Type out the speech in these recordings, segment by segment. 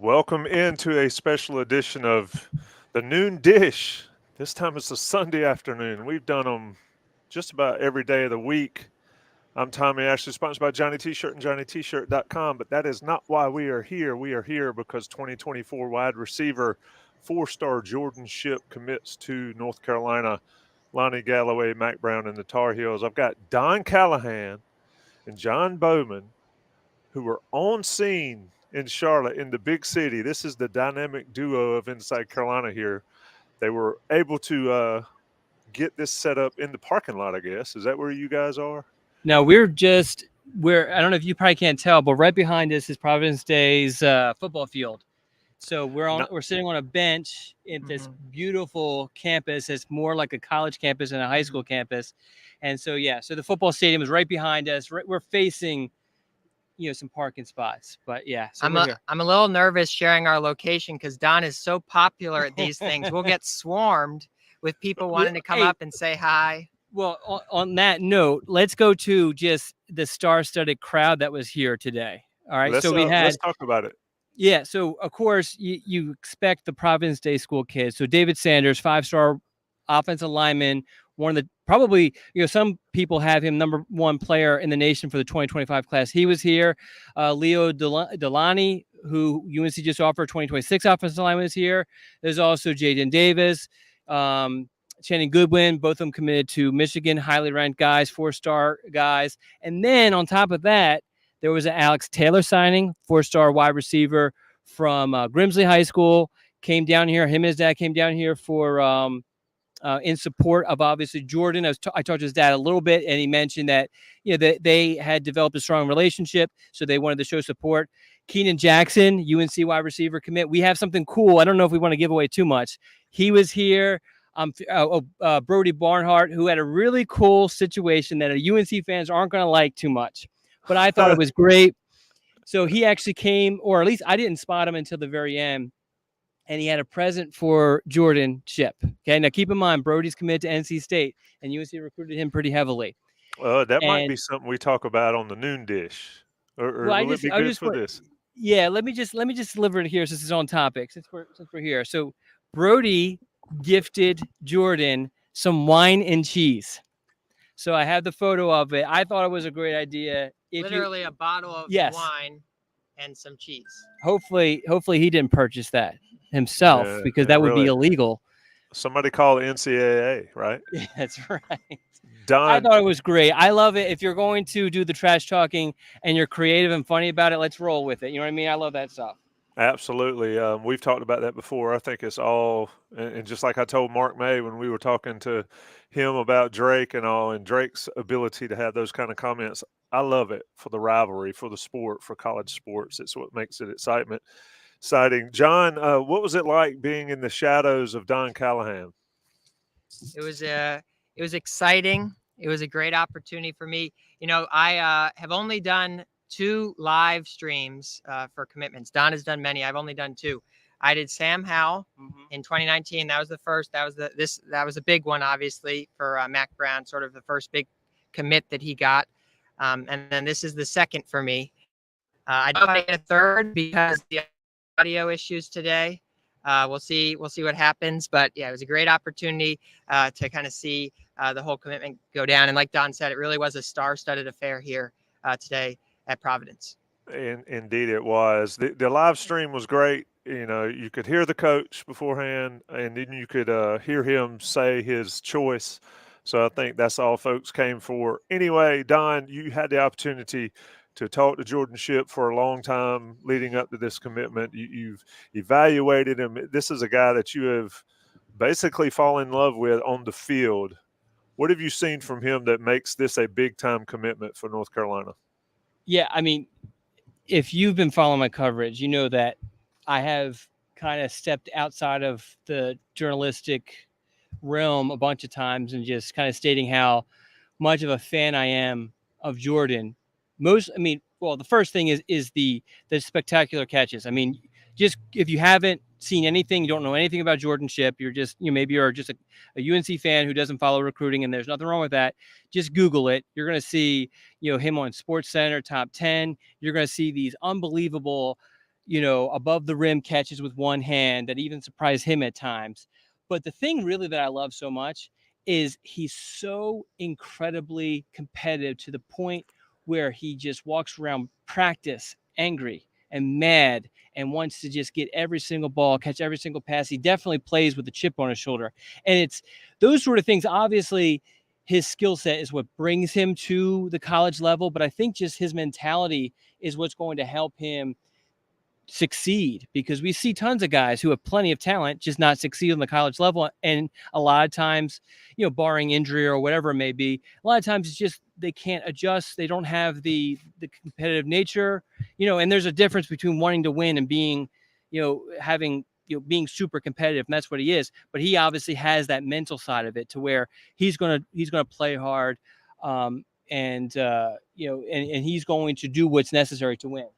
Welcome into a special edition of the Noon Dish. This time it's a Sunday afternoon. We've done them just about every day of the week. I'm Tommy Ashley, sponsored by Johnny T-Shirt and JohnnyT-Shirt.com, but that is not why we are here. We are here because 2024 wide receiver, four-star Jordan Shipp commits to North Carolina. Lonnie Galloway, Mac Brown, and the Tar Heels. I've got Don Callahan and John Bauman, who were on scene in Charlotte, in the big city. This is the dynamic duo of Inside Carolina here. They were able to get this set up in the parking lot, I guess. Is that where you guys are? No, we're I don't know if you probably can't tell, but right behind us is Providence Day's football field. So we're sitting on a bench at this beautiful campus. It's more like a college campus and a high school campus. And so so the football stadium is right behind us. We're facing some parking spots. But yeah, so I'm a little nervous sharing our location because Don is so popular at these things. We'll get swarmed with people wanting to come up and say hi. Well, on that note, let's go to just the star-studded crowd that was here today. All right, let's talk about it. Yeah, so of course you expect the Providence Day School kids. So David Sanders, 5-star offensive lineman, one of the probably, some people have him number one player in the nation for the 2025 class. He was here. Leo Delani, who UNC just offered 2026 offensive lineman, is here. There's also Jaden Davis, Channing Goodwin, both of them committed to Michigan, highly ranked guys, 4-star guys. And then on top of that, there was an Alex Taylor signing, 4-star wide receiver from Grimsley High School. Came down here. Him and his dad came down here for in support of obviously Jordan. I talked to his dad a little bit, and he mentioned that they had developed a strong relationship, so they wanted to show support. Keenan Jackson, UNC wide receiver commit. We have something cool. I don't know if we want to give away too much. He was here. Brody Barnhart, who had a really cool situation that UNC fans aren't going to like too much, but I thought it was great. So he actually came, or at least I didn't spot him until the very end, and he had a present for Jordan Shipp. Okay, now keep in mind, Brody's committed to NC State, and UNC recruited him pretty heavily. That might be something we talk about on the Noon Dish. Or will it be good for this? Yeah, let me just deliver it here since it's on topic, since we're here. So Brody gifted Jordan some wine and cheese. So I have the photo of it. I thought it was a great idea. Literally a bottle of wine and some cheese. Hopefully he didn't purchase that himself because that would be illegal. Somebody call the NCAA, right? Yeah, that's right. Don, I thought it was great. I love it. If you're going to do the trash talking and you're creative and funny about it, let's roll with it. You know what I mean? I love that stuff. Absolutely. We've talked about that before. I think it's all, and just like I told Mark May when we were talking to him about Drake and all, and Drake's ability to have those kind of comments, I love it for the rivalry, for the sport, for college sports. It's what makes it exciting. John, what was it like being in the shadows of Don Callahan? It was exciting. It was a great opportunity for me. I have only done 2 live streams for commitments. Don has done many. I've only done 2. I did Sam Howell in 2019. That was the first. That was a big one, obviously, for Mac Brown, sort of the first big commit that he got. And then this is the second for me. I don't want to get a third because the audio issues today. We'll see what happens. But yeah, it was a great opportunity to kind of see the whole commitment go down. And like Don said, it really was a star-studded affair here today at Providence. Indeed it was. The live stream was great. You could hear the coach beforehand, and then you could hear him say his choice. So I think that's all folks came for. Anyway, Don, you had the opportunity to talk to Jordan Shipp for a long time leading up to this commitment. You've evaluated him. This is a guy that you have basically fallen in love with on the field. What have you seen from him that makes this a big-time commitment for North Carolina? Yeah, I mean, if you've been following my coverage, you know that I have kind of stepped outside of the journalistic realm a bunch of times and just kind of stating how much of a fan I am of Jordan. The first thing is the spectacular catches. I mean, just if you haven't seen anything, you don't know anything about Jordan Shipp, you're just a UNC fan who doesn't follow recruiting, and there's nothing wrong with that. Just Google it. You're going to see him on SportsCenter top 10. You're going to see these unbelievable above the rim catches with one hand that even surprise him at times. But the thing really that I love so much is he's so incredibly competitive to the point where he just walks around practice angry and mad and wants to just get every single ball, catch every single pass. He definitely plays with a chip on his shoulder. And it's those sort of things. Obviously, his skill set is what brings him to the college level, but I think just his mentality is what's going to help him succeed, because we see tons of guys who have plenty of talent just not succeed on the college level. And a lot of times, barring injury or whatever it may be, a lot of times it's just they can't adjust. They don't have the competitive nature, and there's a difference between wanting to win and being, having, being super competitive. And that's what he is. But he obviously has that mental side of it to where he's going to play hard. And he's going to do what's necessary to win.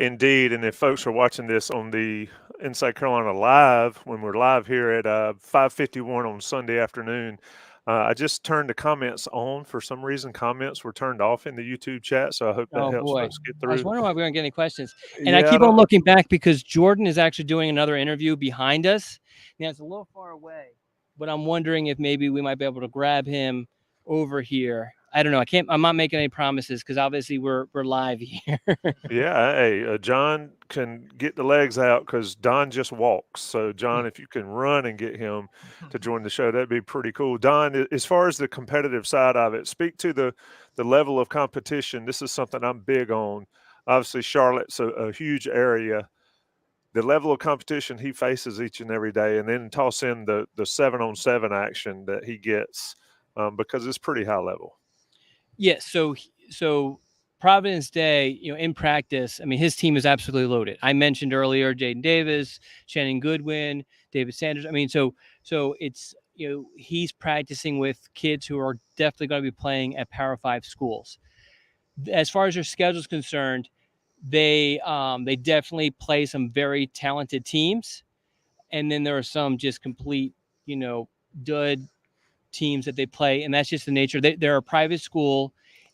Indeed, and if folks are watching this on the Inside Carolina Live, when we're live here at 5:51 on Sunday afternoon, I just turned the comments on. For some reason, comments were turned off in the YouTube chat, so I hope that helps folks get through. I was wondering why we weren't getting questions. And I keep on looking back because Jordan is actually doing another interview behind us. Now, it's a little far away, but I'm wondering if maybe we might be able to grab him over here. I don't know. I'm not making any promises because obviously we're live here. Yeah. Hey, John can get the legs out because Don just walks. So, John, if you can run and get him to join the show, that'd be pretty cool. Don, as far as the competitive side of it, speak to the level of competition. This is something I'm big on. Obviously, Charlotte's a huge area. The level of competition he faces each and every day, and then toss in the 7-on-7 action that he gets because it's pretty high level. Yes. So Providence Day, in practice, I mean, his team is absolutely loaded. I mentioned earlier, Jaden Davis, Shannon Goodwin, David Sanders. I mean, so it's, he's practicing with kids who are definitely going to be playing at Power 5 schools. As far as their schedule is concerned, they definitely play some very talented teams. And then there are some just complete, dud teams that they play, and that's just the nature. They're a private school,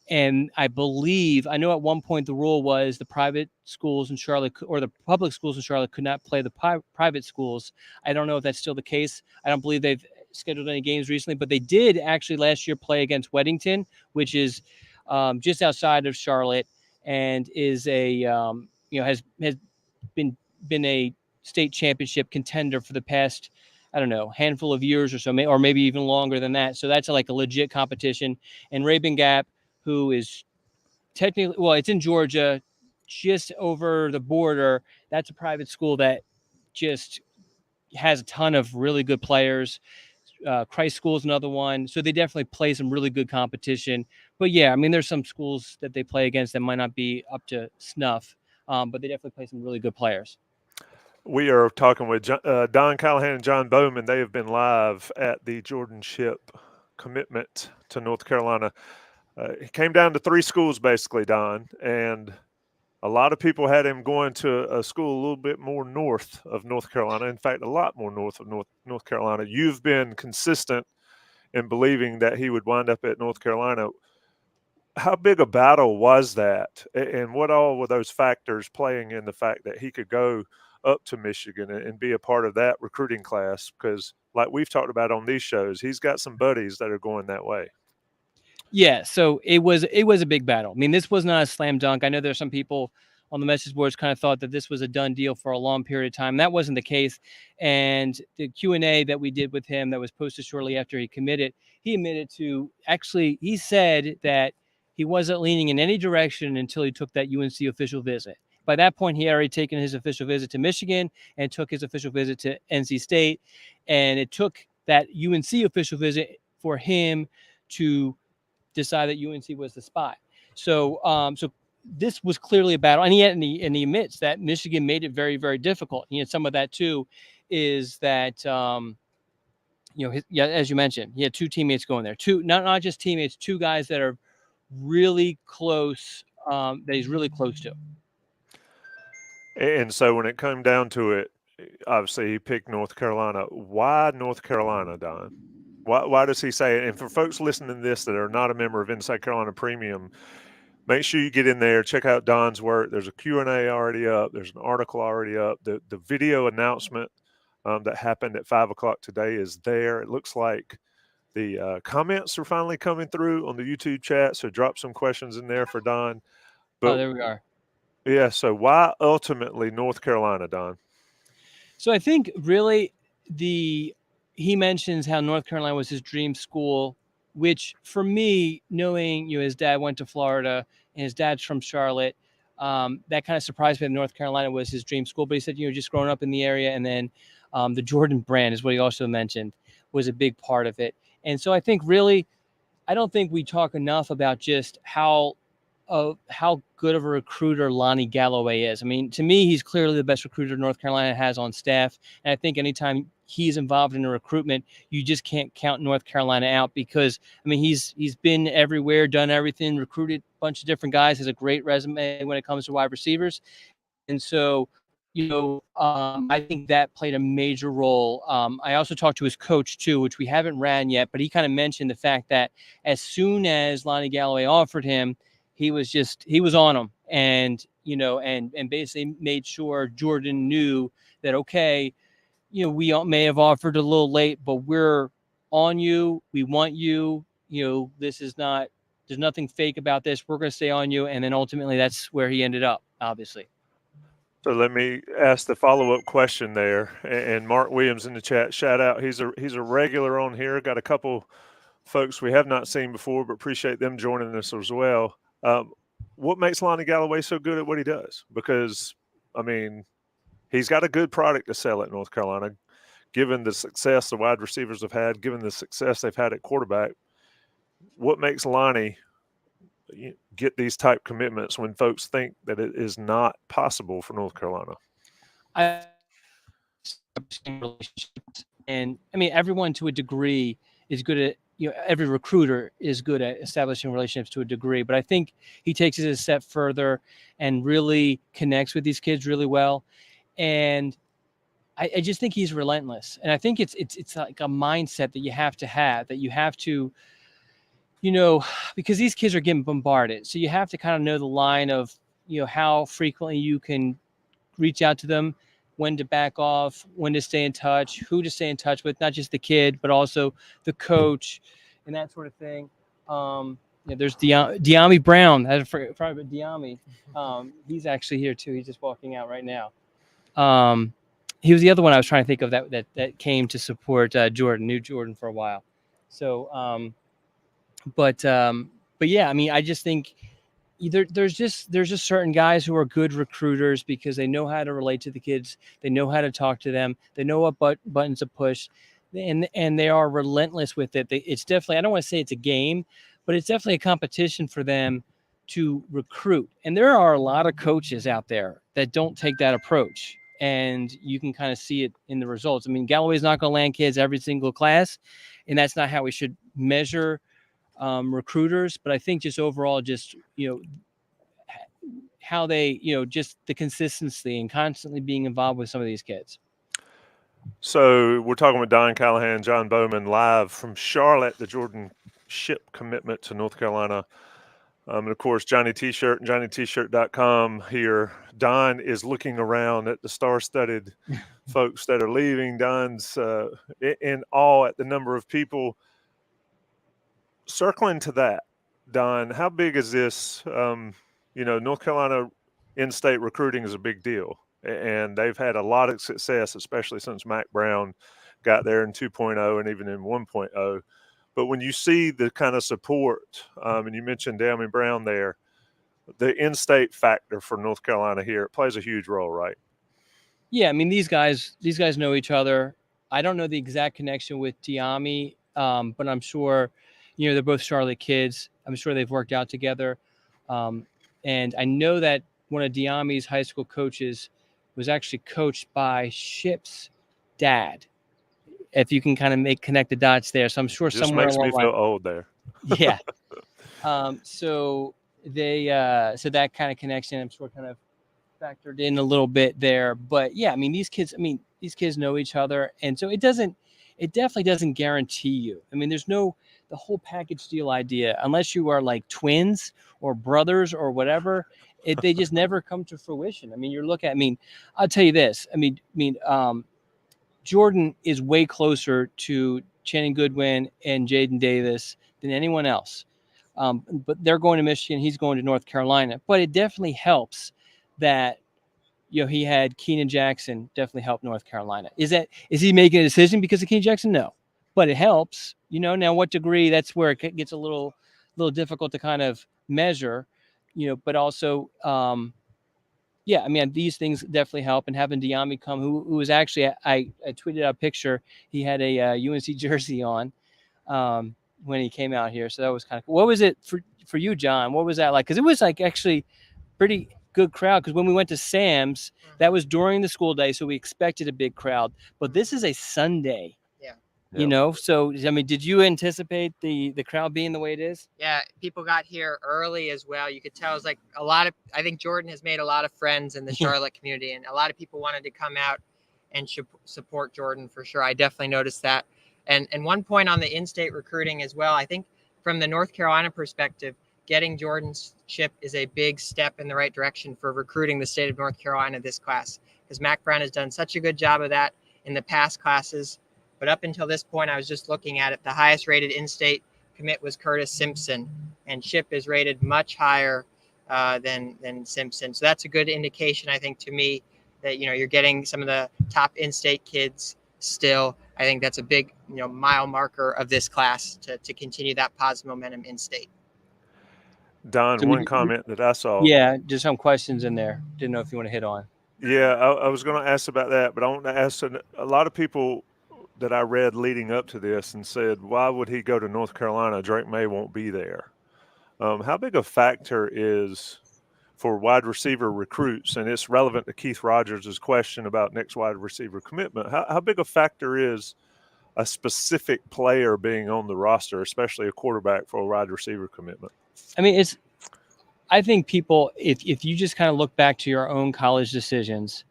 and I know at one point the rule was the private schools in Charlotte or the public schools in Charlotte could not play the private schools. I don't know if that's still the case. I don't believe they've scheduled any games recently, but they did actually last year play against Weddington, which is just outside of Charlotte, and is a has been a state championship contender for the past, I don't know, handful of years or so, or maybe even longer than that. So that's like a legit competition. And Rabun Gap, who is technically, well, it's in Georgia, just over the border. That's a private school that just has a ton of really good players. Christ School is another one. So they definitely play some really good competition. But yeah, I mean, there's some schools that they play against that might not be up to snuff, but they definitely play some really good players. We are talking with Don Callahan and John Bauman. They have been live at the Jordan Shipp commitment to North Carolina. It came down to 3 schools, basically, Don, and a lot of people had him going to a school a little bit more north of North Carolina. In fact, a lot more north of North Carolina. You've been consistent in believing that he would wind up at North Carolina. How big a battle was that? And what all were those factors playing in the fact that he could go up to Michigan and be a part of that recruiting class? Because like we've talked about on these shows, he's got some buddies that are going that way. Yeah, so it was a big battle. I mean, this was not a slam dunk. I know there's some people on the message boards kind of thought that this was a done deal for a long period of time. That wasn't the case. And the Q&A that we did with him that was posted shortly after he committed, he admitted to he said that he wasn't leaning in any direction until he took that UNC official visit. By that point, he had already taken his official visit to Michigan and took his official visit to NC State. And it took that UNC official visit for him to decide that UNC was the spot. So this was clearly a battle. And he admits that Michigan made it very, very difficult. And some of that, too, is that, as you mentioned, he had 2 teammates going there. 2, not just teammates, 2 guys that are really close, that he's really close to. And so when it came down to it, obviously he picked North Carolina. Why North Carolina, Don? Why does he say it? And for folks listening to this that are not a member of Inside Carolina Premium, make sure you get in there, check out Don's work. There's a Q&A already up. There's an article already up. The video announcement that happened at 5 o'clock today is there. It looks like the comments are finally coming through on the YouTube chat, so drop some questions in there for Don. But there we are. yeah, so why ultimately North Carolina, Don? So I think really he mentions how North Carolina was his dream school, which for me, knowing his dad went to Florida and his dad's from Charlotte, that kind of surprised me that North Carolina was his dream school. But he said, just growing up in the area, and then the Jordan brand is what he also mentioned was a big part of it. And so I think really, I don't think we talk enough about just how good of a recruiter Lonnie Galloway is. I mean, to me, he's clearly the best recruiter North Carolina has on staff. And I think anytime he's involved in a recruitment, you just can't count North Carolina out because, I mean, he's been everywhere, done everything, recruited a bunch of different guys, has a great resume when it comes to wide receivers. And so, I think that played a major role. I also talked to his coach too, which we haven't ran yet, but he kind of mentioned the fact that as soon as Lonnie Galloway offered him, he was on him, and and basically made sure Jordan knew that, okay, we may have offered a little late, but we're on you. We want you. This is not. There's nothing fake about this. We're going to stay on you, and then ultimately that's where he ended up, obviously. So let me ask the follow-up question there. And Mark Williams in the chat, shout out. He's a regular on here. Got a couple folks we have not seen before, but appreciate them joining us as well. What makes Lonnie Galloway so good at what he does? Because, I mean, he's got a good product to sell at North Carolina, given the success the wide receivers have had, given the success they've had at quarterback. What makes Lonnie get these type commitments when folks think that it is not possible for North Carolina? And I mean, everyone to a degree is good at, every recruiter is good at establishing relationships to a degree, but I think he takes it a step further and really connects with these kids really well. And I just think he's relentless. And I think it's like a mindset that you have to, because these kids are getting bombarded. So you have to kind of know the line of, how frequently you can reach out to them, when to back off, when to stay in touch, who to stay in touch with, not just the kid, but also the coach and that sort of thing. There's Deami Brown. I forgot about Deami. He's actually here too. He's just walking out right now. He was the other one I was trying to think of that came to support Jordan, knew Jordan for a while. So, but yeah, I mean, I just think there's just certain guys who are good recruiters because they know how to relate to the kids, they know how to talk to them, they know what buttons to push, and they are relentless with it. It's definitely, I don't want to say it's a game, but it's definitely a competition for them to recruit. And there are a lot of coaches out there that don't take that approach, and you can kind of see it in the results. I mean, Galloway's not going to land kids every single class, and that's not how we should measure recruiters. But I think just overall, just how they, just the consistency and constantly being involved with some of these kids. So we're talking with Don Callahan, John Bauman, live from Charlotte, the Jordan Shipp commitment to North Carolina. And of course, Johnny T-shirt and JohnnyT-shirt.com here. Don is looking around at the star-studded folks that are leaving. Don's in awe at the number of people. Circling to that, Don, how big is this? North Carolina in-state recruiting is a big deal, and they've had a lot of success, especially since Mac Brown got there in 2.0 and even in 1.0. But when you see the kind of support, and you mentioned Deami Brown there, the in-state factor for North Carolina here, it plays a huge role, right? Yeah, I mean, these guys know each other. I don't know the exact connection with Deami, but I'm sure, they're both Charlotte kids. I'm sure they've worked out together. And I know that one of Deami's high school coaches was actually coached by Shipp's dad. If you can kind of connect the dots there. So I'm sure just somewhere makes me along feel old there. Yeah. So they, so that kind of connection, I'm sure, kind of factored in a little bit there. But yeah, I mean, these kids know each other. And so it doesn't, it definitely doesn't guarantee you. I mean, there's no the whole package deal idea, unless you are like twins or brothers or whatever. They just never come to fruition. I mean, you're looking at. I mean, I'll tell you this. Jordan is way closer to Channing Goodwin and Jaden Davis than anyone else. But they're going to Michigan. He's going to North Carolina. But it definitely helps that he had Keenan Jackson definitely helped North Carolina. Is he making a decision because of Keenan Jackson? No, but it helps. Now what degree? That's where it gets a little difficult to kind of measure. But also. Yeah, I mean, these things definitely help. And having Diami come, who was actually, I tweeted out a picture. He had a UNC jersey on when he came out here. So that was kind of cool. What was it for you, John? What was that like? Because it was like actually pretty good crowd. Because when we went to Sam's, that was during the school day. So we expected a big crowd. But this is a Sunday. So, I mean, did you anticipate the crowd being the way it is? Yeah, people got here early as well. You could tell it was like I think Jordan has made a lot of friends in the Charlotte community, and a lot of people wanted to come out and support Jordan for sure. I definitely noticed that. And one point on the in-state recruiting as well, I think from the North Carolina perspective, getting Jordan Shipp is a big step in the right direction for recruiting the state of North Carolina this class, because Mac Brown has done such a good job of that in the past classes. But up until this point, I was just looking at it. The highest rated in-state commit was Curtis Simpson, and Shipp is rated much higher than Simpson. So that's a good indication, I think, to me that you're getting some of the top in-state kids still. I think that's a big mile marker of this class to continue that positive momentum in-state. Don, So one comment that I saw. Yeah, just some questions in there. Didn't know if you want to hit on. Yeah, I was going to ask about that, but I want to ask a lot of people that I read leading up to this and said, why would he go to North Carolina? Drake May won't be there. How big a factor is for wide receiver recruits, and it's relevant to Keith Rogers' question about next wide receiver commitment, how big a factor is a specific player being on the roster, especially a quarterback for a wide receiver commitment? I mean, I think people, if you just kind of look back to your own college decisions,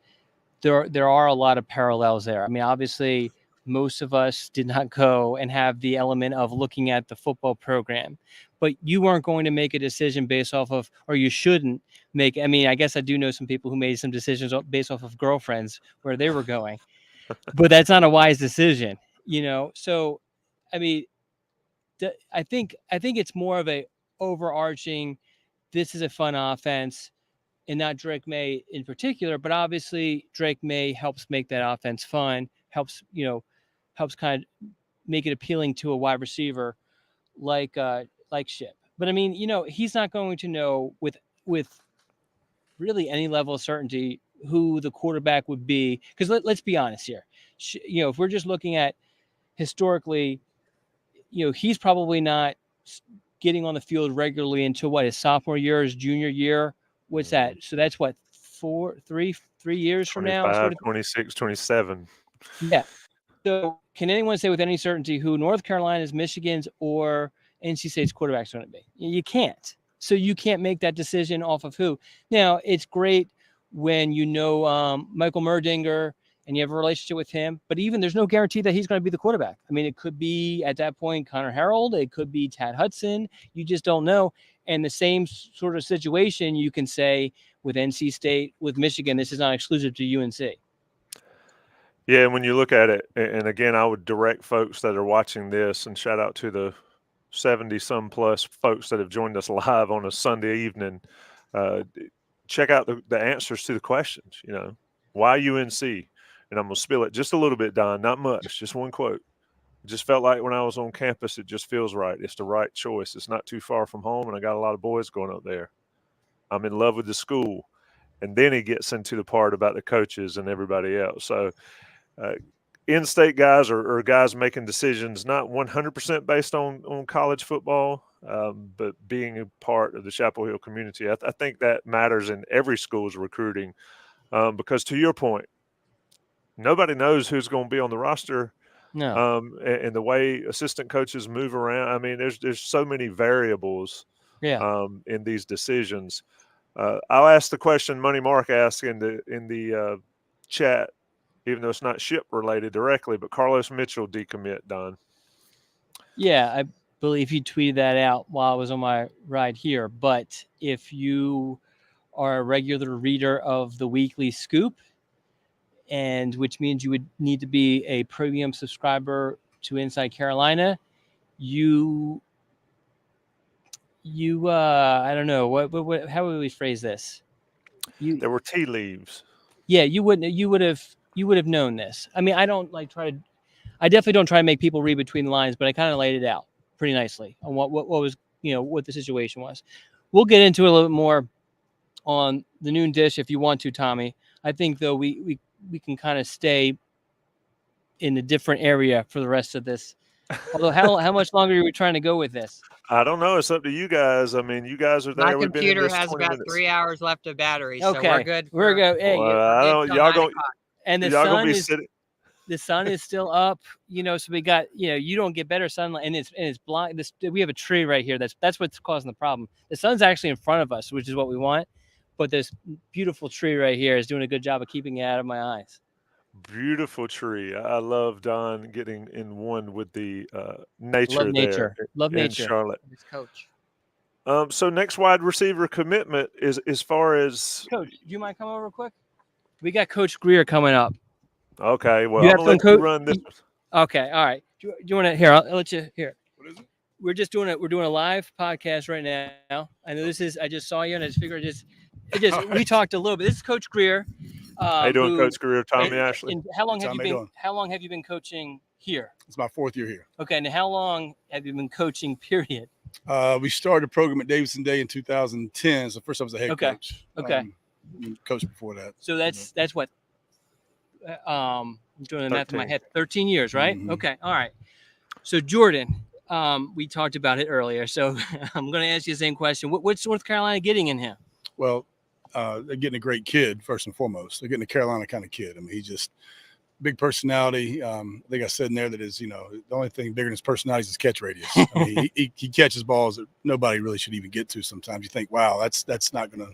there are a lot of parallels there. I mean, obviously, most of us did not go and have the element of looking at the football program, but you weren't going to make a decision based off of, or you shouldn't make. I mean, I guess I do know some people who made some decisions based off of girlfriends where they were going, but that's not a wise decision, So, I mean, I think it's more of a overarching. This is a fun offense, and not Drake May in particular, but obviously Drake May helps make that offense fun. Helps kind of make it appealing to a wide receiver like Shipp. But I mean, he's not going to know with really any level of certainty who the quarterback would be. Because let's be honest here. If we're just looking at historically, he's probably not getting on the field regularly until his sophomore year, his junior year. What's that? So that's what, 3 years from now? 25, 26, 27. Yeah. So can anyone say with any certainty who North Carolina's, Michigan's, or NC State's quarterback is going to be? You can't. So you can't make that decision off of who. Now, it's great when Michael Merdinger and you have a relationship with him, but even there's no guarantee that he's going to be the quarterback. I mean, it could be at that point Connor Harold. It could be Tad Hudson. You just don't know. And the same sort of situation you can say with NC State, with Michigan. This is not exclusive to UNC. Yeah, when you look at it, and again, I would direct folks that are watching this, and shout out to the 70-some plus folks that have joined us live on a Sunday evening. Check out the answers to the questions. Why UNC? And I'm going to spill it just a little bit, Don, not much, just one quote. It just felt like when I was on campus, it just feels right. It's the right choice. It's not too far from home, and I got a lot of boys going up there. I'm in love with the school. And then he gets into the part about the coaches and everybody else. So in-state guys are guys making decisions not 100% based on college football, but being a part of the Chapel Hill community. I think that matters in every school's recruiting because, to your point, nobody knows who's going to be on the roster. No. And the way assistant coaches move around. I mean, there's so many variables in these decisions. I'll ask the question Money Mark asked in the chat. even though it's not Shipp related directly, but Carlos Mitchell decommit, Don. Yeah, I believe he tweeted that out while I was on my ride here. But if you are a regular reader of the Weekly Scoop, and which means you would need to be a premium subscriber to Inside Carolina, you I don't know what how would we phrase this? There were tea leaves. Yeah, you would have known this. I mean, I definitely don't try to make people read between the lines, but I kind of laid it out pretty nicely on what was, what the situation was. We'll get into it a little bit more on the noon dish if you want to, Tommy. I think though we can kind of stay in a different area for the rest of this. Although how much longer are we trying to go with this? I don't know. It's up to you guys. I mean, you guys are there. My We've been in computer this has 20 about minutes. 3 hours left of battery, so Okay, we're good. We're good. Hey, Well, I don't. Y'all go. and the Y'all gonna sun be is sitting. the sun is still up. So we got you don't get better sunlight, and it's blind. We have a tree right here. That's what's causing the problem. The sun's actually in front of us, which is what we want, but this beautiful tree right here is doing a good job of keeping it out of my eyes. Beautiful tree. I love Don getting in one with the nature Love nature. there Love in nature. Charlotte. His coach. So next wide receiver commitment is as far as Coach, do you mind coming over real quick? We got Coach Grier coming up. okay. Well, You I'm have gonna let some you run this. Okay, all right. Do you want to here? I'll let you here. What is it? We're just doing it. We're doing a live podcast right now. I know this is. I just saw you, and I just figured we talked a little bit. This is Coach Grier. How you doing, Coach Grier? Tommy Ashley. And how long have Tommy, you been? doing? How long have you been coaching here? It's my 4th year here. Okay, and how long have you been coaching? Period. We started a program at Davidson Day in 2010. So first I was a head coach. Okay. Coach before that. So that's what. I'm doing the math in my 13. head. 13 years, right? Mhm. Okay, all right. So Jordan, we talked about it earlier. So I'm going to ask you the same question. What's North Carolina getting in him? Well, they're getting a great kid first and foremost. They're getting a Carolina kind of kid. I mean, he's just big personality. I think I said in there that is, the only thing bigger than his personality is his catch radius. I mean, he catches balls that nobody really should even get to. Sometimes you think, wow, that's not gonna.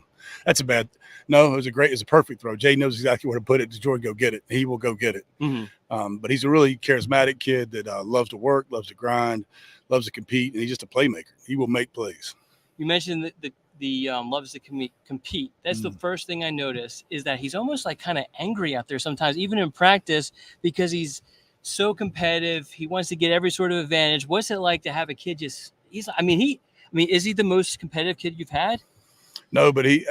That's a bad. No, it's a perfect throw. Jay knows exactly where to put it. Jordan go get it. He will go get it. Mm-hmm. But he's a really charismatic kid that loves to work, loves to grind, loves to compete, and he's just a playmaker. He will make plays. You mentioned the loves to compete. That's the first thing I noticed is that he's almost like kind of angry out there sometimes, even in practice, because he's so competitive. He wants to get every sort of advantage. What's it like to have a kid is he the most competitive kid you've had? No, but I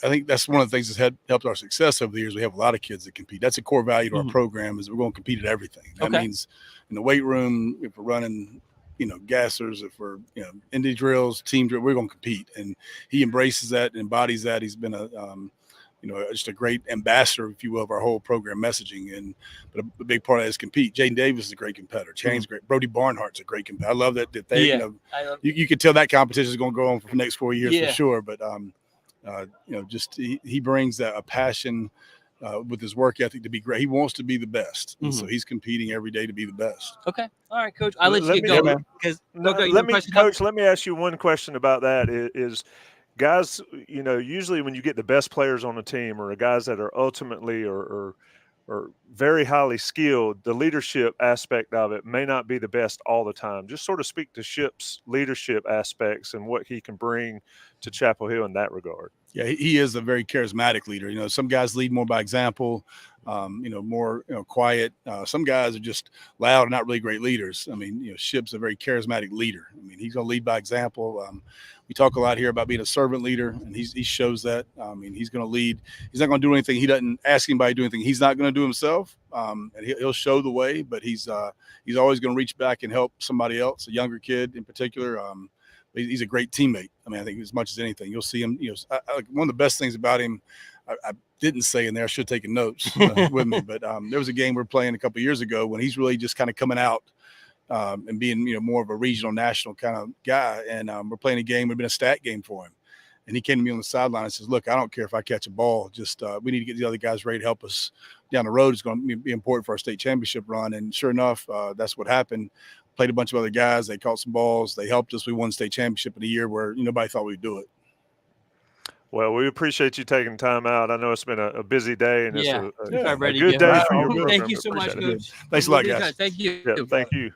think that's one of the things that's helped our success over the years. We have a lot of kids that compete. That's a core value to our program is we're going to compete at everything. That means in the weight room, if we're running, gassers, if we're, indie drills, team drill, we're going to compete. And he embraces that and embodies that. He's been just a great ambassador, if you will, of our whole program messaging. But a big part of that is compete. Jaden Davis is a great competitor. Chan's great. Brody Barnhart's a great competitor. I love that they, you can tell that competition is going to go on for the next 4 years for sure. But, he brings a passion with his work ethic to be great. He wants to be the best. And so he's competing every day to be the best. Okay. All right, Coach. I'll let you go. Coach, let me ask you one question about that is guys, usually when you get the best players on the team or guys that are ultimately or very highly skilled, the leadership aspect of it may not be the best all the time. Just sort of speak to Shipp's leadership aspects and what he can bring to Chapel Hill in that regard. Yeah, he is a very charismatic leader. Some guys lead more by example, more quiet. Some guys are just loud and not really great leaders. I mean, Shipp's a very charismatic leader. I mean, he's going to lead by example. We talk a lot here about being a servant leader, and he shows that. He's going to lead. He's not going to do anything. He doesn't ask anybody to do anything he's not going to do himself, and he'll show the way. But he's always going to reach back and help somebody else, a younger kid in particular. He's a great teammate. I think as much as anything, you'll see him. One of the best things about him, I didn't say in there. I should have taken notes with me. But there was a game we were playing a couple of years ago when he's really just kind of coming out and being more of a regional, national kind of guy. And we're playing a game. We've been a stat game for him, and he came to me on the sideline and says, "Look, I don't care if I catch a ball. Just we need to get the other guys ready to help us down the road. It's going to be important for our state championship run." And sure enough, that's what happened. Played a bunch of other guys. They caught some balls. They helped us. We won state championship in a year where nobody thought we'd do it. Well, we appreciate you taking time out. I know it's been a busy day, and it's Yeah. a, Yeah. I'm ready to good get day home. for your Thank program. Thank you but so much, appreciate it. Coach. Thanks a We'll lot, be in guys. touch. Thank you. Yeah, thank you,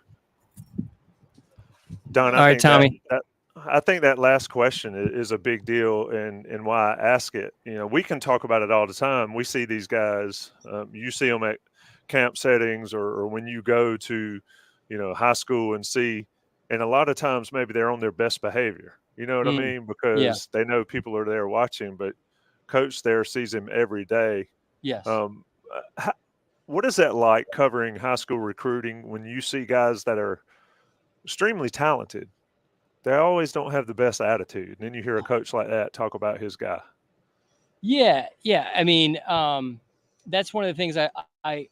Don. All right, Tommy. I think that last question is a big deal, and why I ask it. You know, we can talk about it all the time. We see these guys. You see them at camp settings, or when you go to, high school and see, and a lot of times maybe they're on their best behavior. You know what I mean? Yeah. Because they know people are there watching, but coach there sees him every day. Yes. What is that like covering high school recruiting when you see guys that are extremely talented? They always don't have the best attitude. And then you hear a coach like that talk about his guy. Yeah. I mean, that's one of the things why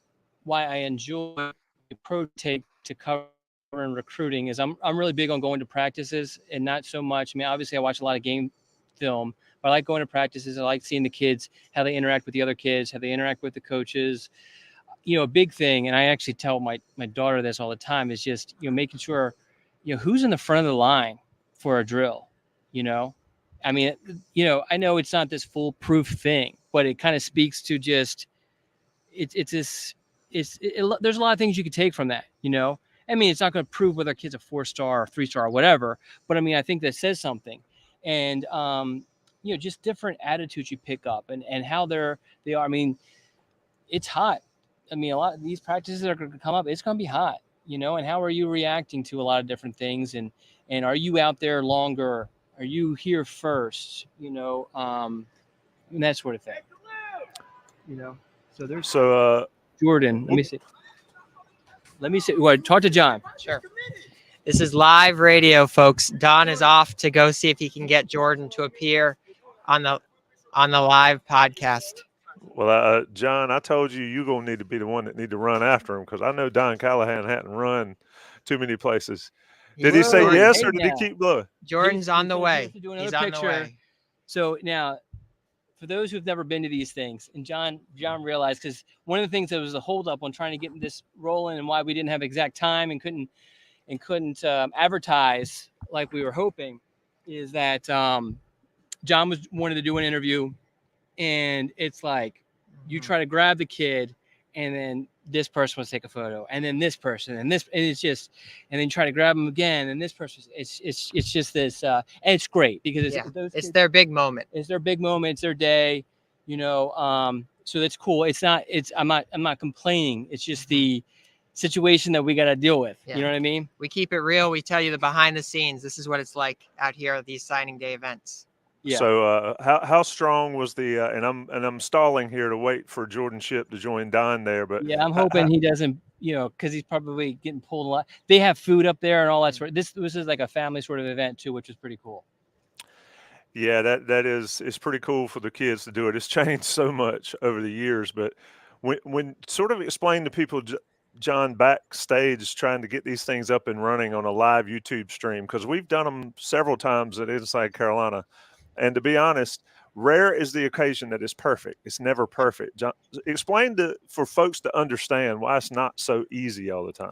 I enjoy the approach take to covering recruiting is I'm really big on going to practices and not so much. I mean, obviously I watch a lot of game film, but I like going to practices. I like seeing the kids, how they interact with the other kids, how they interact with the coaches. A big thing, and I actually tell my daughter this all the time, is just, making sure, who's in the front of the line for a drill, I mean, I know it's not this foolproof thing, but it kind of speaks to just, there's a lot of things you could take from that, I mean, it's not going to prove whether a kid's a 4-star or 3-star or whatever, but I mean, I think that says something. And, just different attitudes you pick up and how they are. I mean, it's hot. I mean, a lot of these practices are going to come up. It's going to be hot, and how are you reacting to a lot of different things? And are you out there longer? Are you here first? And that sort of thing, So there's Jordan. Let me see. What? Talk to John. Sure. This is live radio, folks. Don is off to go see if he can get Jordan to appear on the live podcast. Well, John, I told you you're going to need to be the one that need to run after him because I know Don Callahan hadn't run too many places. Did he say yes or did he keep blowing? Jordan's on the way. He's on the way. So now, for those who've never been to these things, and John realized, because one of the things that was a holdup on trying to get this rolling and why we didn't have exact time and couldn't advertise like we were hoping, is that John wanted to do an interview. And it's like, you try to grab the kid, and then this person wants to take a photo, and then this person, and it's just, and then try to grab them again, and this person. It's just this, and it's great because it's their big moment. It's their big moment. It's their day, So that's cool. I'm not complaining. It's just the situation that we got to deal with. Yeah. You know what I mean? We keep it real. We tell you the behind the scenes. This is what it's like out here at these signing day events. Yeah. So how strong was the and I'm stalling here to wait for Jordan Shipp to join Don there, but yeah, I'm hoping he doesn't, because he's probably getting pulled a lot. They have food up there and all that sort. This is like a family sort of event too, which is pretty cool. Yeah, it's pretty cool for the kids to do it. It's changed so much over the years, but when sort of explain to people, John, backstage trying to get these things up and running on a live YouTube stream, because we've done them several times at Inside Carolina. And to be honest, rare is the occasion that is perfect. It's never perfect. John, explain for folks to understand why it's not so easy all the time.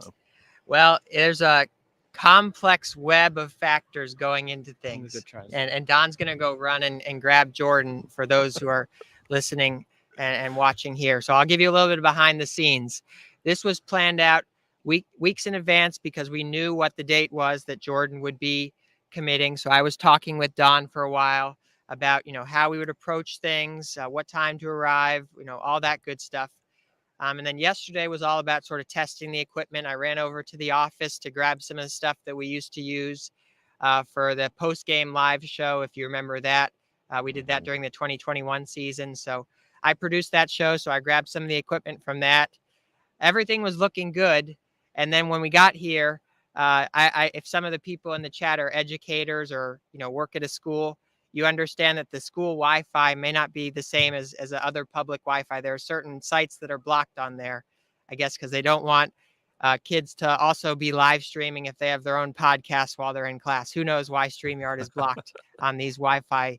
Well, there's a complex web of factors going into things. And Don's going to go run and grab Jordan for those who are listening and watching here. So I'll give you a little bit of behind the scenes. This was planned out weeks in advance because we knew what the date was that Jordan would be committing. So I was talking with Don for a while about, how we would approach things, what time to arrive, all that good stuff. And then yesterday was all about sort of testing the equipment. I ran over to the office to grab some of the stuff that we used to use for the post-game live show. If you remember that, we did that during the 2021 season. So I produced that show. So I grabbed some of the equipment from that. Everything was looking good. And then when we got here, if some of the people in the chat are educators or, work at a school, you understand that the school Wi-Fi may not be the same as the other public Wi-Fi. There are certain sites that are blocked on there, I guess, because they don't want kids to also be live streaming if they have their own podcast while they're in class. Who knows why StreamYard is blocked on these Wi-Fi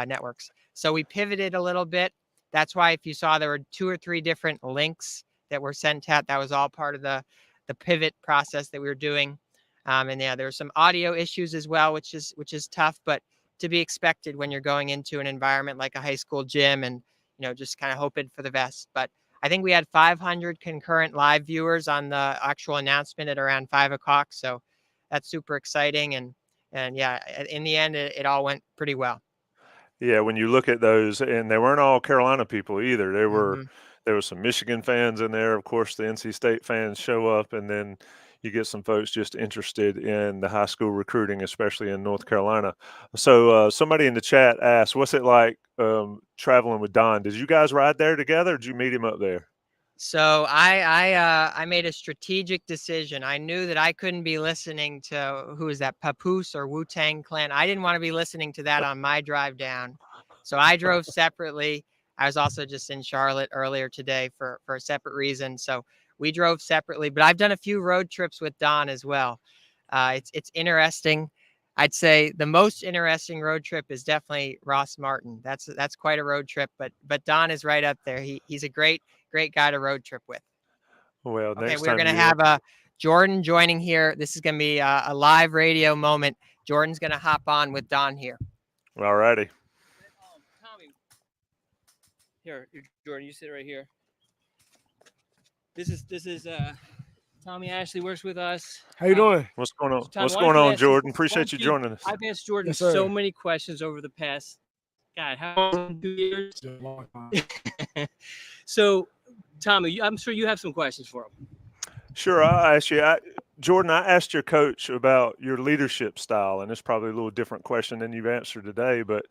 networks. So we pivoted a little bit. That's why if you saw there were 2 or 3 different links that were sent out, that was all part of the pivot process that we were doing. And yeah, there were some audio issues as well, which is tough, but to be expected when you're going into an environment like a high school gym and, just kind of hoping for the best. But I think we had 500 concurrent live viewers on the actual announcement at around 5 o'clock. So that's super exciting. And yeah, in the end, it all went pretty well. Yeah, when you look at those, and they weren't all Carolina people either. There were some Michigan fans in there. Of course, the NC State fans show up, and then you get some folks just interested in the high school recruiting, especially in North Carolina. So somebody in the chat asked, what's it like traveling with Don? Did you guys ride there together, or did you meet him up there? So I made a strategic decision. I knew that I couldn't be listening to, who is that, Papoose or Wu-Tang Clan. I didn't want to be listening to that on my drive down. So I drove separately. I was also just in Charlotte earlier today for a separate reason. So we drove separately, but I've done a few road trips with Don as well. It's interesting. I'd say the most interesting road trip is definitely Ross Martin. That's quite a road trip, but Don is right up there. He's a great guy to road trip with. Well, Okay, next we're time going to have Jordan joining here. This is going to be a live radio moment. Jordan's going to hop on with Don here. All righty. Tommy, here, Jordan, you sit right here. This is Tommy Ashley works with us. How you doing? What's going on? Tommy, What's going on, Jordan? why Appreciate don't you joining us. I've asked Jordan Yes, sir. so many questions over the past, how long? 2 years? It's been a long time. So, Tommy, I'm sure you have some questions for him. Sure, I'll ask you. Jordan, I asked your coach about your leadership style, and it's probably a little different question than you've answered today, but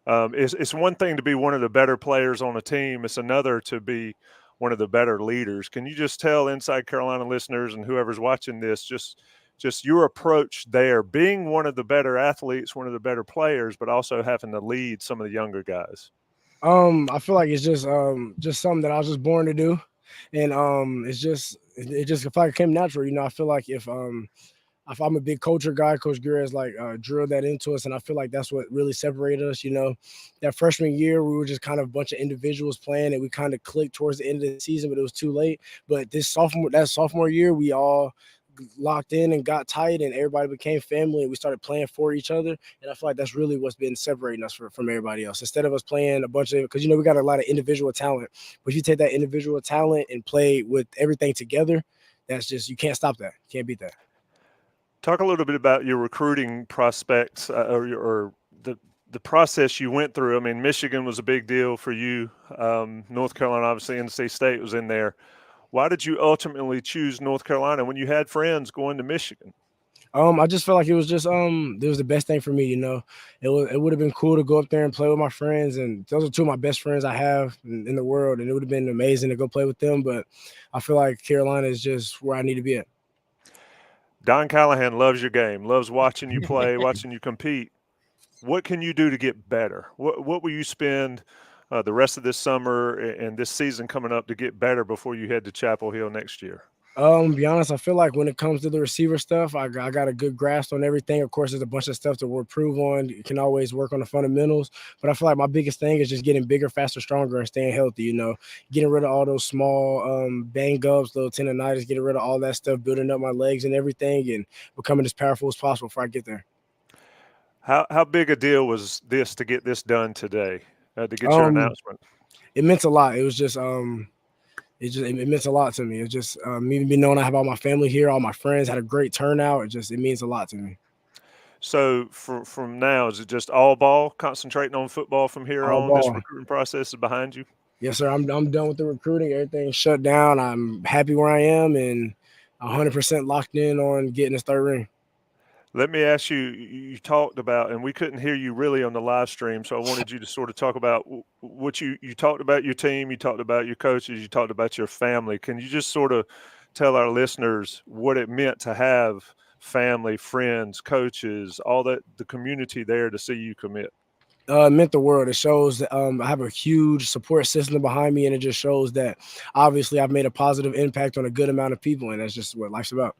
it's one thing to be one of the better players on a team. It's another to be one of the better leaders. Can you just tell Inside Carolina listeners and whoever's watching this, just your approach there, being one of the better athletes, one of the better players, but also having to lead some of the younger guys? I feel like it's just something that I was just born to do, and it just felt like it came natural. I feel like if I'm a big culture guy, Coach Grier has drilled that into us, and I feel like that's what really separated us. That freshman year we were just kind of a bunch of individuals playing, and we kind of clicked towards the end of the season, but it was too late. But that sophomore year, we all locked in and got tight, and everybody became family, and we started playing for each other. And I feel like that's really what's been separating us from everybody else. Instead of us playing a bunch of, because we got a lot of individual talent, but if you take that individual talent and play with everything together, that's just, you can't stop that. You can't beat that. Talk a little bit about your recruiting prospects or the process you went through. I mean, Michigan was a big deal for you. North Carolina, obviously, NC State was in there. Why did you ultimately choose North Carolina when you had friends going to Michigan? I just felt like it was just it was the best thing for me. It would have been cool to go up there and play with my friends, and those are two of my best friends I have in the world, and it would have been amazing to go play with them. But I feel like Carolina is just where I need to be at. Don Callahan loves your game, loves watching you play, watching you compete. What can you do to get better? What will you spend the rest of this summer and this season coming up to get better before you head to Chapel Hill next year? To be honest, I feel like when it comes to the receiver stuff, I got a good grasp on everything. Of course, there's a bunch of stuff that we'll improve on. You can always work on the fundamentals, but I feel like my biggest thing is just getting bigger, faster, stronger, and staying healthy. Getting rid of all those small bang ups, little tendonitis, getting rid of all that stuff, building up my legs and everything, and becoming as powerful as possible before I get there. How big a deal was this to get this done today, to get your announcement? It meant a lot. It was just it meant a lot to me. It's just me knowing I have all my family here, all my friends, had a great turnout. It means a lot to me. So from now, is it just all ball, concentrating on football from here All on? ball. This recruiting process is behind you? Yes, sir. I'm done with the recruiting. Everything's shut down. I'm happy where I am and 100% locked in on getting this third ring. Let me ask you, you talked about, and we couldn't hear you really on the live stream, so I wanted you to sort of talk about what you talked about your team, you talked about your coaches, you talked about your family. Can you just sort of tell our listeners what it meant to have family, friends, coaches, all that, the community there to see you commit? It meant the world. It shows that I have a huge support system behind me, and it just shows that obviously I've made a positive impact on a good amount of people, and that's just what life's about.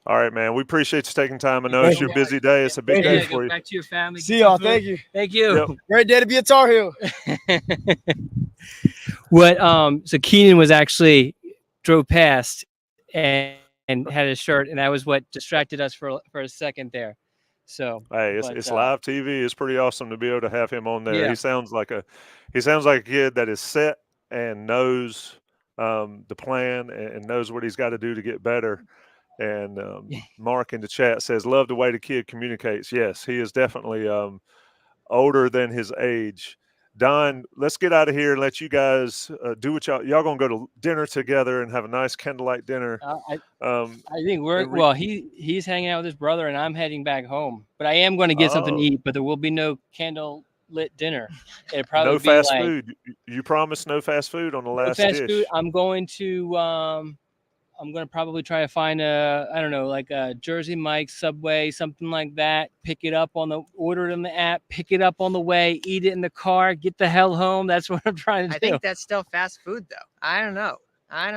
All right, man. We appreciate you taking time. I know it's your busy day. It's a big day for you. Back to your family. See y'all. Thank you. Thank you. Yep. Great day to be a Tar Heel. So Keenan was actually drove past and had his shirt, and that was what distracted us for a second there. So, Hey, but, it's live TV. It's pretty awesome to be able to have him on there. Yeah. He sounds like a kid that is set and knows the plan and knows what he's got to do to get better. And Mark in the chat says, love the way the kid communicates. Yes, he is definitely older than his age. Don, let's get out of here and let you guys do what y'all gonna go to dinner together and have a nice candlelight dinner. I think he's hanging out with his brother and I'm heading back home. But I am going to get something to eat. But there will be no candle lit dinner. It'll probably no be fast like, food. You promised no fast food on the last fast dish. food. I'm going to probably try to find like a Jersey Mike's, Subway, something like that. Pick it up order it on the app, pick it up on the way, eat it in the car, get the hell home. That's what I'm trying to do. I think that's still fast food, though. I don't know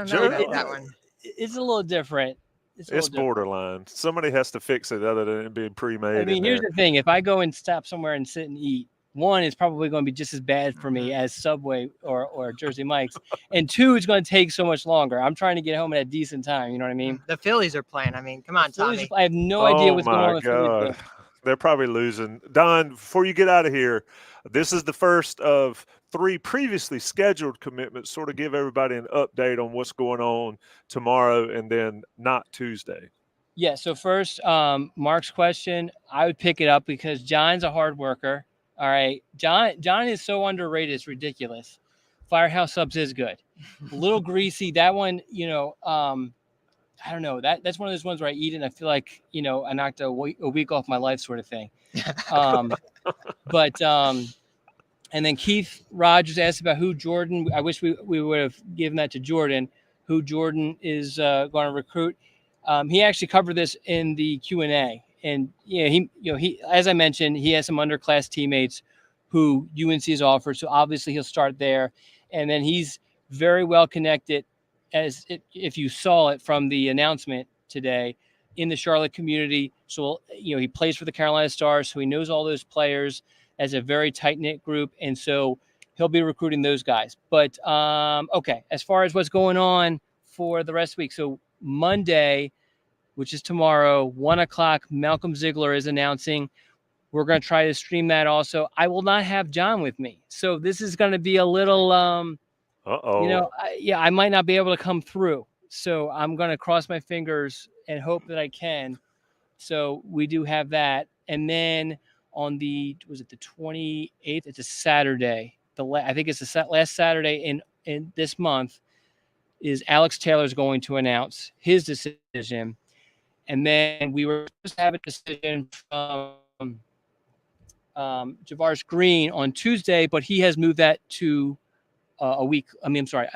Sure. about that one. It's a little different. It's borderline. Somebody has to fix it other than it being pre-made. I mean, here's the thing. If I go and stop somewhere and sit and eat, one, is probably going to be just as bad for me as Subway or Jersey Mike's. And two, it's going to take so much longer. I'm trying to get home at a decent time. You know what I mean? The Phillies are playing. I mean, come on, Tommy. I have no idea what's going on with the Phillies. They're probably losing. Don, before you get out of here, this is the first of 3 previously scheduled commitments. Sort of give everybody an update on what's going on tomorrow and then not Tuesday. Yeah, so first, Mark's question, I would pick it up because John's a hard worker. All right. John is so underrated, it's ridiculous. Firehouse Subs is good. A little greasy. That one, I don't know. That's one of those ones where I eat it and I feel like, I knocked a week off my life sort of thing. And then Keith Rogers asked about who Jordan, I wish we would have given that to Jordan, who Jordan is going to recruit. He actually covered this in the Q&A. And he, as I mentioned, he has some underclass teammates who UNC has offered. So obviously he'll start there. And then he's very well connected, if you saw it from the announcement today, in the Charlotte community. So he plays for the Carolina Stars, so he knows all those players as a very tight knit group, and so he'll be recruiting those guys. But okay, as far as what's going on for the rest of the week, so Monday, which is tomorrow, 1:00, Malcolm Ziegler is announcing. We're going to try to stream that also. I will not have John with me. So this is going to be a little, I might not be able to come through. So I'm going to cross my fingers and hope that I can. So we do have that. And then on the 28th? It's a Saturday. I think it's the last Saturday in this month is Alex Taylor's going to announce his decision. And then we were supposed to have a decision from Javaris Green on Tuesday, but he has moved that to a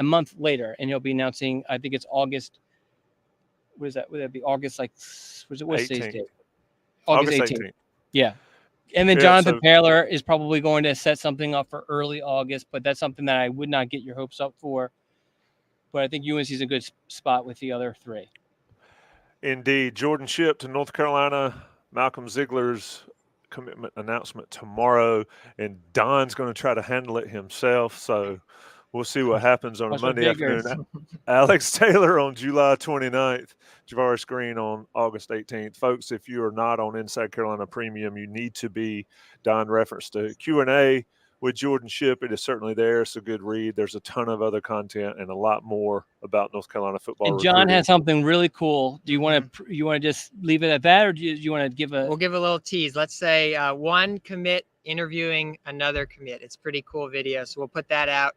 month later, and he'll be announcing, I think it's August. What is that? Would that be August? What's today's date? August 18th. Yeah. And then Jonathan Taylor is probably going to set something up for early August, but that's something that I would not get your hopes up for. But I think UNC is a good spot with the other 3. Indeed. Jordan Shipp to North Carolina, Malcolm Ziegler's commitment announcement tomorrow, and Don's going to try to handle it himself. So we'll see what happens on a Monday afternoon. Alex Taylor on July 29th, Javaris Green on August 18th. Folks, if you are not on Inside Carolina Premium, you need to be. Don referenced to Q&A with Jordan Shipp. It is certainly there. It's a good read. There's a ton of other content and a lot more about North Carolina football. And John has something really cool. Do you want to just leave it at that, or do you want to give a? We'll give a little tease. Let's say one commit interviewing another commit. It's a pretty cool video, so we'll put that out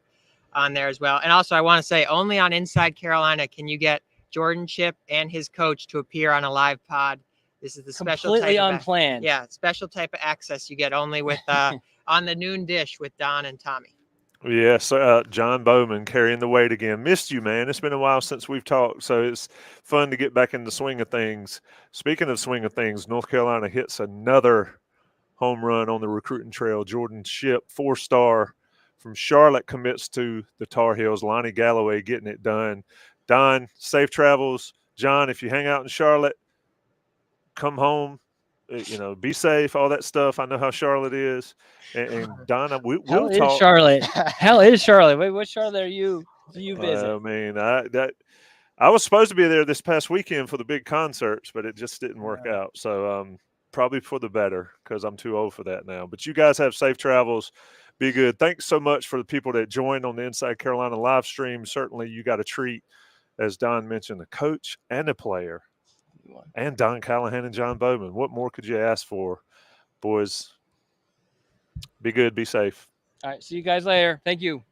on there as well. And also, I want to say, only on Inside Carolina can you get Jordan Shipp and his coach to appear on a live pod. This is the special completely type unplanned. Special type of access you get only with on the noon dish with Don and Tommy. Yes, John Bauman carrying the weight again. Missed you, man. It's been a while since we've talked, so it's fun to get back in the swing of things. Speaking of swing of things, North Carolina hits another home run on the recruiting trail. Jordan Shipp, 4-star from Charlotte, commits to the Tar Heels. Lonnie Galloway getting it done. Don, safe travels. John, if you hang out in Charlotte, come home. Be safe, all that stuff. I know how Charlotte is. And Donna, we'll talk. Charlotte. Hell is Charlotte. Wait, what Charlotte are you visit? I mean, I was supposed to be there this past weekend for the big concerts, but it just didn't work out. So probably for the better because I'm too old for that now. But you guys have safe travels. Be good. Thanks so much for the people that joined on the Inside Carolina live stream. Certainly you got a treat, as Don mentioned, the coach and the player, and Don Callahan and John Bauman. What more could you ask for, boys? Be good. Be safe. All right. See you guys later. Thank you.